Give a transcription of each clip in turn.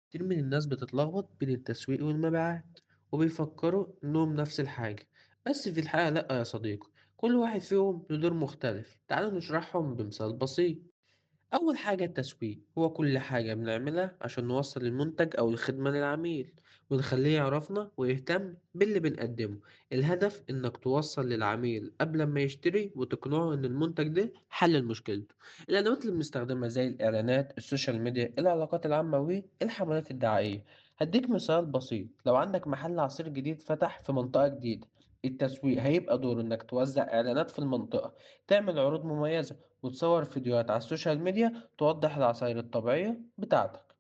كتير من الناس بتتلخبط بين التسويق والمبيعات وبيفكروا إنهم نفس الحاجة، بس في الحقيقة لأ يا صديقي. كل واحد فيهم له دور مختلف. تعالوا نشرحهم بمثال بسيط. أول حاجة التسويق هو كل حاجة بنعملها عشان نوصل المنتج أو الخدمة للعميل ونخليه يعرفنا ويهتم باللي بنقدمه. الهدف إنك توصل للعميل قبل ما يشتري وتقنعه إن المنتج ده حل لمشكلته. الأدوات اللي بنستخدمها زي الإعلانات، السوشيال ميديا، العلاقات العامة والحملات الدعائية. هديك مثال بسيط. لو عندك محل عصير جديد فتح في منطقة جديدة، التسويق هيبقى دور إنك توزع إعلانات في المنطقة، تعمل عروض مميزة، وتصور فيديوهات على السوشيال ميديا توضح العصاير الطبيعية بتاعتك.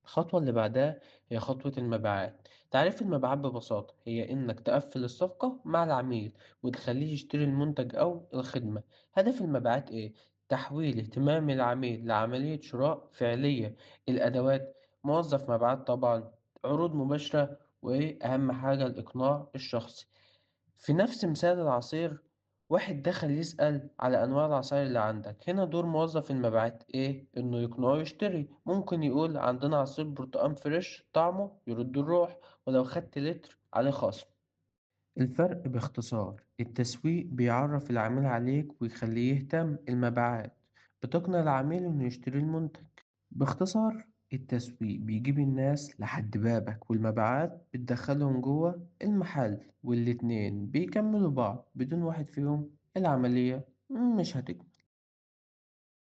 الخطوة اللي بعدها هي خطوة المبيعات. تعريف المبيعات ببساطة هي إنك تقفل الصفقة مع العميل وتخليه يشتري المنتج أو الخدمة. هدف المبيعات إيه؟ تحويل اهتمام العميل لعملية شراء فعلية. الأدوات: موظف مبيعات طبعا، عروض مباشرة، وأهم حاجة الإقناع الشخصي. في نفس مثال العصير، واحد دخل يسأل على أنواع العصاير اللي عندك، هنا دور موظف المبيعات إيه؟ إنه يقنعه يشتري. ممكن يقول عندنا عصير برتقال فريش طعمه يرد الروح، ولو خدت لتر عليه خصم. الفرق باختصار: التسويق بيعرف العميل عليك ويخليه يهتم. المبيعات بتقنع العميل إنه يشتري المنتج. باختصار، التسويق بيجيب الناس لحد بابك، والمبيعات بتدخلهم جوه المحل، والاتنين بيكملوا بعض. بدون واحد فيهم العملية مش هتكمل.